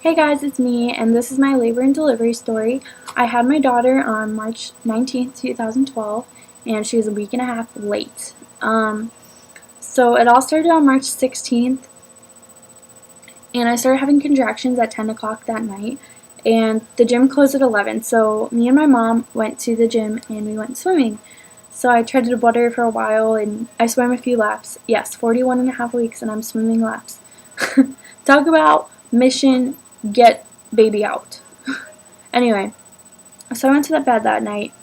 Hey guys, it's me, and this is my labor and delivery story. I had my daughter on March 19th, 2012, and she was a week and a half late. So it all started on March 16th, and I started having contractions at 10 o'clock that night, and the gym closed at 11. So me and my mom went to the gym, and we went swimming. So I treaded water for a while, and I swam a few laps. Yes, 41 and a half weeks, and I'm swimming laps. Talk about mission get baby out. Anyway, so I went to the bed that night,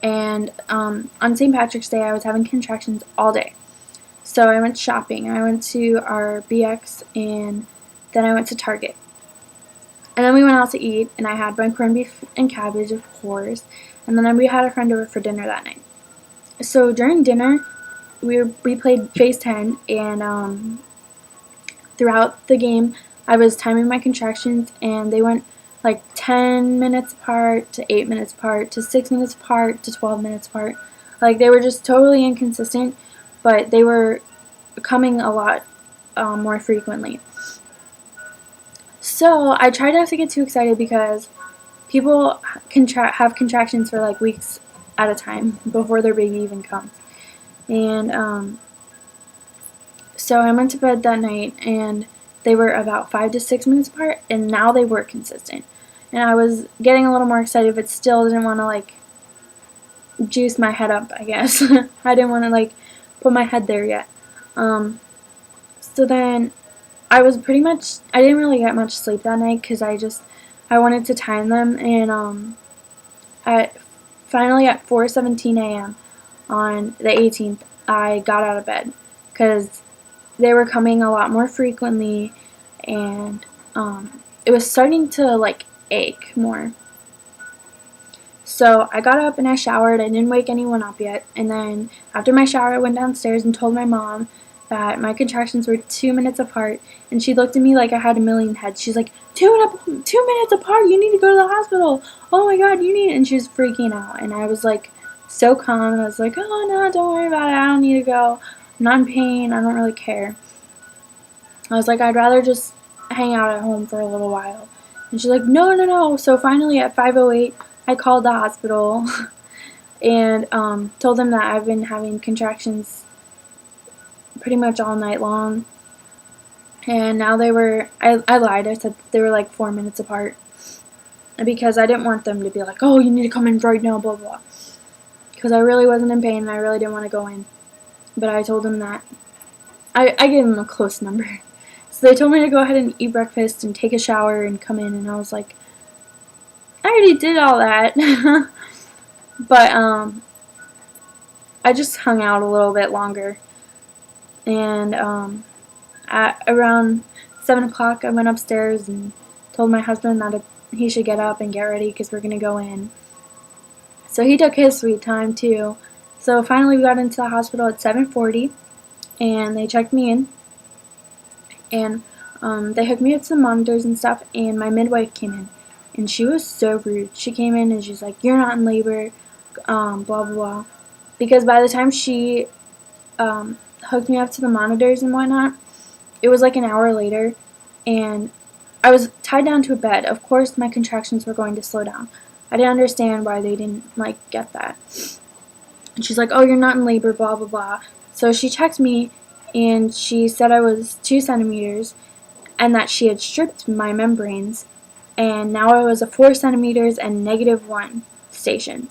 and on St. Patrick's Day, I was having contractions all day. So I went shopping. I went to our BX, and then I went to Target. And then we went out to eat, and I had my corned beef and cabbage, of course. And then we had a friend over for dinner that night. So during dinner, we played Phase 10, and throughout the game, I was timing my contractions, and they went like 10 minutes apart to 8 minutes apart to 6 minutes apart to 12 minutes apart. Like, they were just totally inconsistent, but they were coming a lot more frequently. So I tried not to get too excited because people have contractions for like weeks at a time before their baby even comes. And so I went to bed that night, and they were about 5 to 6 minutes apart, and now they were consistent. And I was getting a little more excited, but still didn't want to like juice my head up, I guess. I didn't want to like put my head there yet. So then I didn't really get much sleep that night because I wanted to time them, and at finally at 4:17 a.m. on the 18th, I got out of bed because they were coming a lot more frequently, and it was starting to like ache more. So I got up and I showered. I didn't wake anyone up yet. And then after my shower, I went downstairs and told my mom that my contractions were 2 minutes apart. And she looked at me like I had a million heads. She's like, 2 minutes apart? You need to go to the hospital. Oh my God, you need it. And she was freaking out. And I was like so calm. I was like, oh no, don't worry about it. I don't need to go. I'm not in pain. I don't really care. I was like, I'd rather just hang out at home for a little while. And she's like, no, no, no. So finally at 5:08, I called the hospital and told them that I've been having contractions pretty much all night long. And now I lied. I said they were like 4 minutes apart because I didn't want them to be like, oh, you need to come in right now, blah, blah. Because I really wasn't in pain and I really didn't want to go in. But I told them that. I gave them a close number. So they told me to go ahead and eat breakfast and take a shower and come in, and I was like, I already did all that. But I just hung out a little bit longer, and at around 7 o'clock I went upstairs and told my husband that he should get up and get ready because we're going to go in. So he took his sweet time too. So finally we got into the hospital at 7:40, and they checked me in, and they hooked me up to some monitors and stuff, and my midwife came in, and she was so rude. She came in and she's like, you're not in labor, blah, blah, blah. Because by the time she hooked me up to the monitors and whatnot, it was like an hour later, and I was tied down to a bed. Of course, my contractions were going to slow down. I didn't understand why they didn't, like, get that. And she's like, oh, you're not in labor, blah, blah, blah. So she checked me, and she said I was 2 centimeters, and that she had stripped my membranes, and now I was a 4 centimeters and -1 station.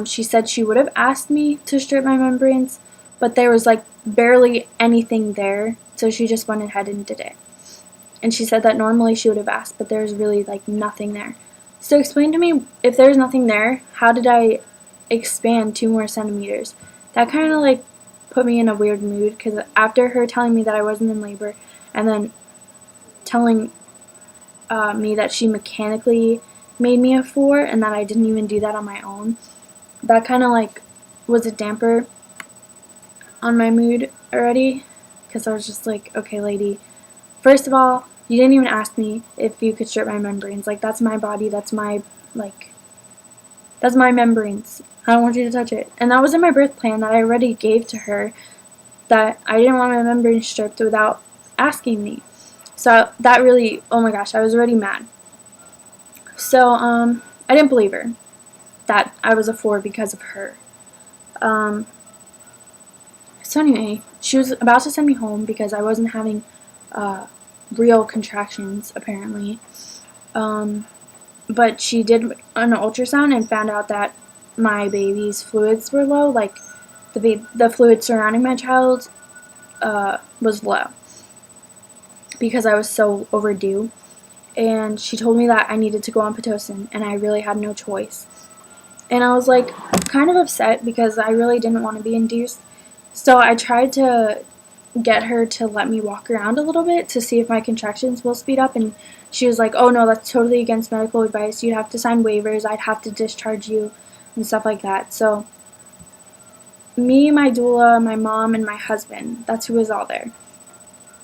She said she would have asked me to strip my membranes, but there was like barely anything there, so she just went ahead and did it. And she said that normally she would have asked, but there's really like nothing there. So explain to me, if there's nothing there, how did I expand 2 more centimeters? That kind of like put me in a weird mood, because after her telling me that I wasn't in labor, and then telling me that she mechanically made me a 4 and that I didn't even do that on my own, that kind of like was a damper on my mood already, because I was just like, okay, lady, first of all, you didn't even ask me if you could strip my membranes. Like, that's my body, that's my membranes. I don't want you to touch it. And that was in my birth plan that I already gave to her, that I didn't want my membranes stripped without asking me. So that really, oh my gosh, I was already mad. So I didn't believe her that I was a 4 because of her. Um, so anyway, she was about to send me home because I wasn't having uh, real contractions apparently. But she did an ultrasound and found out that my baby's fluids were low, like the fluid surrounding my child was low because I was so overdue. And she told me that I needed to go on Pitocin, and I really had no choice. And I was like kind of upset because I really didn't want to be induced. So I tried to get her to let me walk around a little bit to see if my contractions will speed up, and she was like, oh no, that's totally against medical advice, you'd have to sign waivers, I'd have to discharge you and stuff like that. So me, my doula, my mom, and my husband, that's who was all there,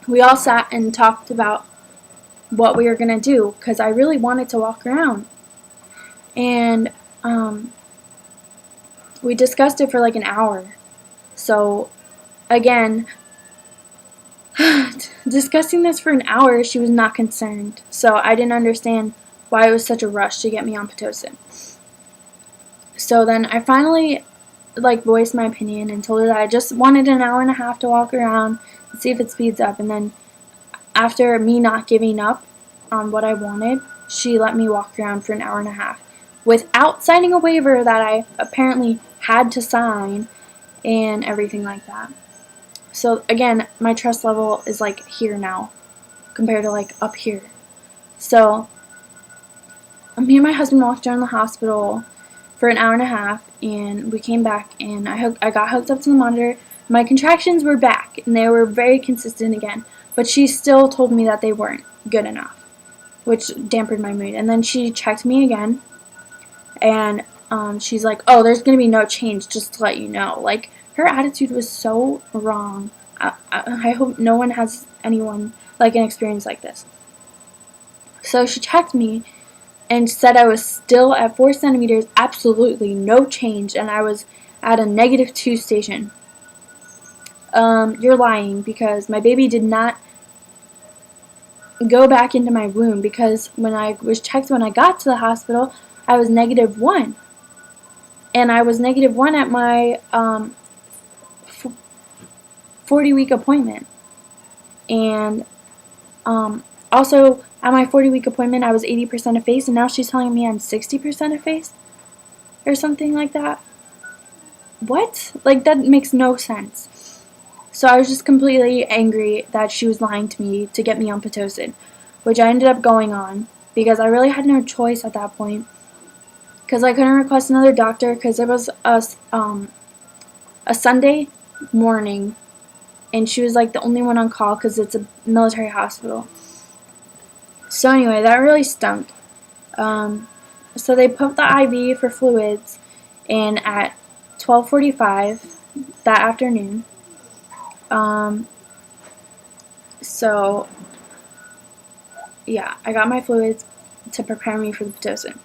we all sat and talked about what we were going to do because I really wanted to walk around. And we discussed it for like an hour. So again, discussing this for an hour, she was not concerned. So I didn't understand why it was such a rush to get me on Pitocin. So then I finally voiced my opinion and told her that I just wanted an hour and a half to walk around and see if it speeds up. And then after me not giving up on what I wanted, she let me walk around for an hour and a half without signing a waiver that I apparently had to sign and everything like that. So again, my trust level is like here now compared to like up here. So me and my husband walked around the hospital for an hour and a half, and we came back, and I got hooked up to the monitor. My contractions were back, and they were very consistent again, but she still told me that they weren't good enough, which dampened my mood. And then she checked me again, and she's like, oh, there's going to be no change, just to let you know. Like, her attitude was so wrong. I hope no one has anyone like an experience like this. So she checked me and said I was still at 4 centimeters, absolutely no change, and I was at a -2 station. You're lying, because my baby did not go back into my womb, because when I was checked when I got to the hospital, I was -1. And I was -1 at my 40-week appointment. And also, at my 40-week appointment, I was 80% effaced, and now she's telling me I'm 60% effaced? Or something like that. What? Like, that makes no sense. So I was just completely angry that she was lying to me to get me on Pitocin, which I ended up going on because I really had no choice at that point. Because I couldn't request another doctor because it was a Sunday morning, and she was like the only one on call because it's a military hospital. So anyway, that really stunk. So they put the IV for fluids in at 12:45 that afternoon. So yeah, I got my fluids to prepare me for the Pitocin.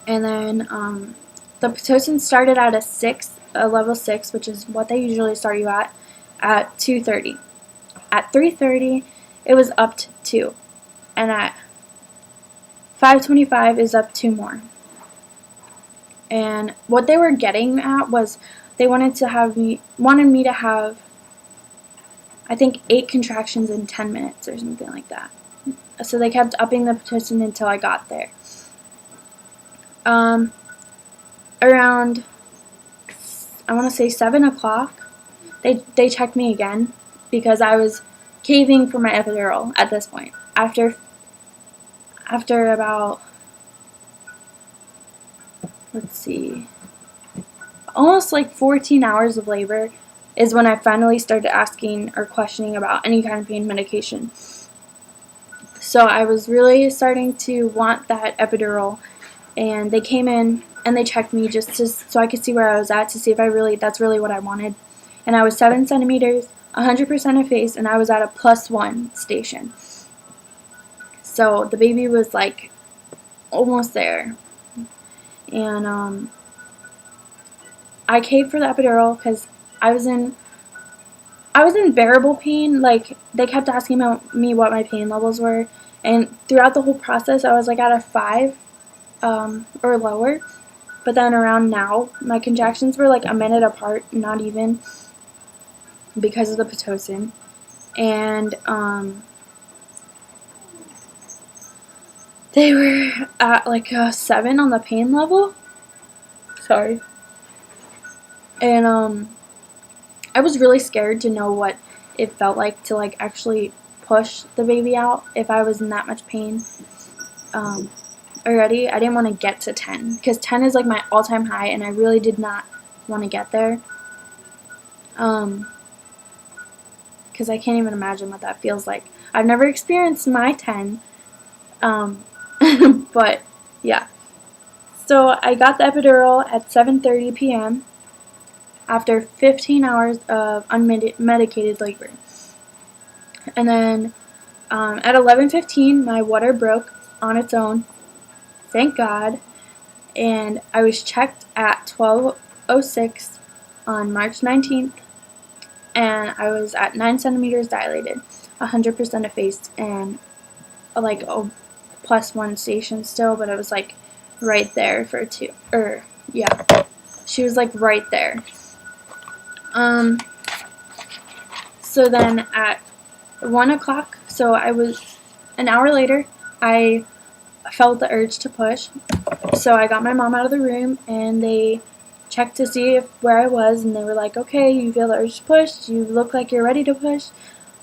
And then the Pitocin started at a level 6, which is what they usually start you at 2:30. At 3:30, it was up to 2. And at 5:25 is up 2 more. And what they were getting at was they wanted me to have, I think, 8 contractions in 10 minutes or something like that. So they kept upping the Pitocin until I got there. Around, I want to say 7 o'clock, they checked me again because I was caving for my epidural at this point. After about, let's see, almost like 14 hours of labor is when I finally started asking or questioning about any kind of pain medication. So I was really starting to want that epidural, and they came in and they checked me just so I could see where I was at, to see if that's really what I wanted. And I was 7 centimeters, 100% effaced, and I was at a +1 station. So the baby was like almost there. And I caved for the epidural because I was in I was in bearable pain. Like, they kept asking me what my pain levels were, and throughout the whole process, I was like at a 5 or lower. But then around now, my contractions were like a minute apart, not even, because of the Pitocin. And they were at like a 7 on the pain level. Sorry. And I was really scared to know what it felt like to like actually push the baby out if I was in that much pain. Already, I didn't want to get to 10 because 10 is like my all-time high, and I really did not want to get there. Because I can't even imagine what that feels like. I've never experienced my 10, but yeah. So I got the epidural at 7:30 p.m. after 15 hours of unmedicated labor. And then at 11:15, my water broke on its own. Thank God. And I was checked at 12:06 on March 19th, and I was at 9 centimeters dilated, 100% effaced, and like a +1 station still, but it was like right there for 2. Yeah, she was like right there. So then at 1 o'clock, so I was an hour later, I felt the urge to push. So I got my mom out of the room, and they checked to see where I was, and they were like, okay, you feel the urge to push, you look like you're ready to push.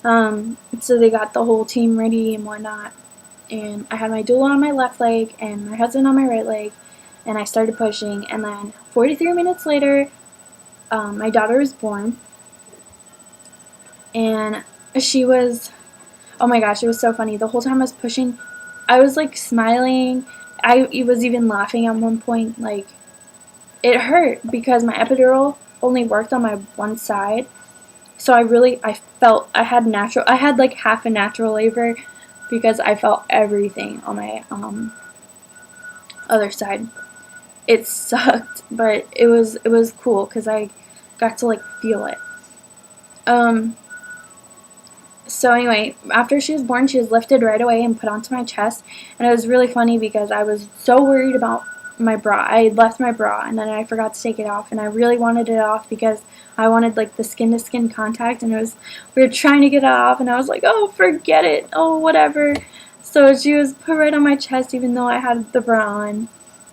So they got the whole team ready and whatnot, and I had my doula on my left leg and my husband on my right leg, and I started pushing, and then 43 minutes later, my daughter was born, and she was, oh my gosh, it was so funny. The whole time I was pushing, I was like smiling. I was even laughing at one point. Like, it hurt because my epidural only worked on my one side. So I felt I had like half a natural labor because I felt everything on my other side. It sucked, but it was cool because I got to like feel it. So anyway, after she was born, she was lifted right away and put onto my chest, and it was really funny because I was so worried about my bra. I had left my bra, and then I forgot to take it off, and I really wanted it off because I wanted like the skin-to-skin contact, and we were trying to get it off, and I was like, oh, forget it, oh, whatever. So she was put right on my chest even though I had the bra on,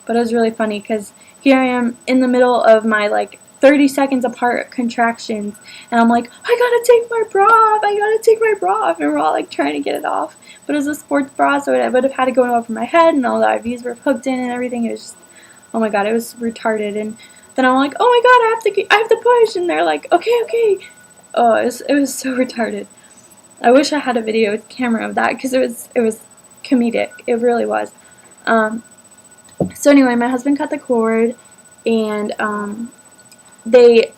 but it was really funny because here I am in the middle of my like 30 seconds apart contractions, and I'm like, I gotta take my bra off, and we're all like trying to get it off, but it was a sports bra, so it would have had to go over my head, and all the IVs were hooked in and everything. It was just, oh my god, it was retarded. And then I'm like, oh my god, I have to push, and they're like, okay. Oh, it was so retarded. I wish I had a video camera of that because it was comedic. It really was. So anyway, my husband cut the cord, and they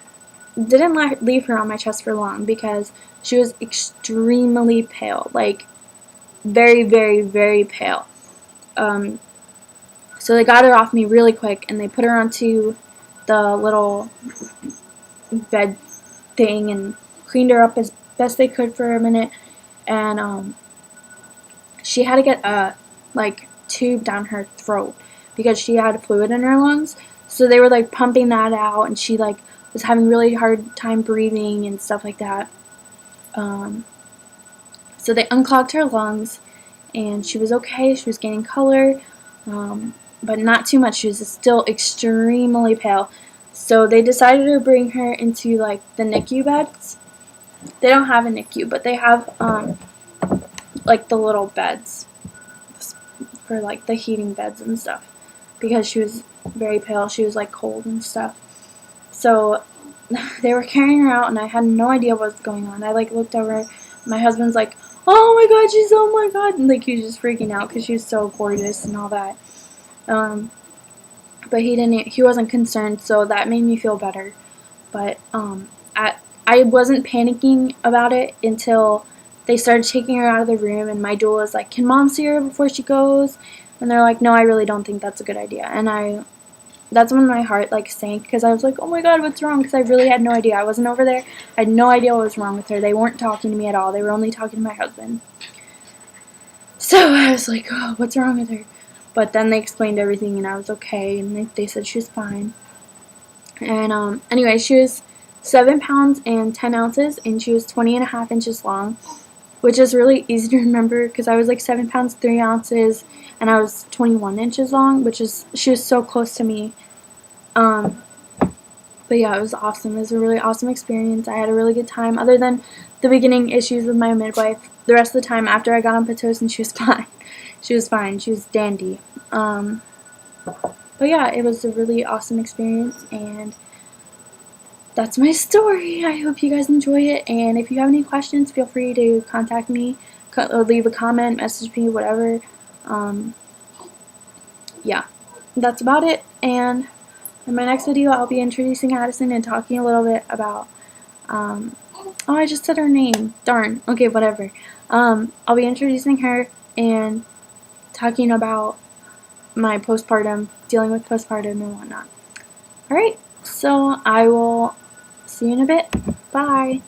didn't leave her on my chest for long because she was extremely pale, like very, very, very pale. So they got her off me really quick, and they put her onto the little bed thing and cleaned her up as best they could for a minute, and she had to get a like tube down her throat because she had fluid in her lungs. So they were like pumping that out, and she like was having really hard time breathing and stuff like that. So they unclogged her lungs, and she was okay. She was gaining color, but not too much. She was still extremely pale. So they decided to bring her into like the NICU beds. They don't have a NICU, but they have like the little beds for like the heating beds and stuff, because she was very pale. She was like cold and stuff. So they were carrying her out, and I had no idea what was going on. I like looked over. My husband's like, oh my god, and like he was just freaking out because she was so gorgeous and all that. But he wasn't concerned, so that made me feel better. But I wasn't panicking about it until they started taking her out of the room, and my doula was like, can mom see her before she goes? And they're like, no, I really don't think that's a good idea. And I that's when my heart like sank, because I was like, oh my god, what's wrong? Because I really had no idea. I wasn't over there. I had no idea what was wrong with her. They weren't talking to me at all. They were only talking to my husband. So I was like, oh, what's wrong with her? But then they explained everything, and I was okay, and they said she was fine. And anyway, she was 7 pounds and 10 ounces, and she was 20.5 inches long, which is really easy to remember because I was like 7 pounds 3 ounces, and I was 21 inches long, which is, she was so close to me. But yeah, it was awesome. It was a really awesome experience. I had a really good time. Other than the beginning issues with my midwife, the rest of the time after I got on Pitocin, she was fine. She was fine. She was dandy. But yeah, it was a really awesome experience, and that's my story. I hope you guys enjoy it, and if you have any questions, feel free to contact me, or leave a comment, message me, whatever. Yeah, that's about it, and in my next video, I'll be introducing Addison and talking a little bit about, oh, I just said her name. Darn. Okay, whatever. I'll be introducing her and talking about my postpartum, dealing with postpartum and whatnot. Alright, so I will see you in a bit. Bye.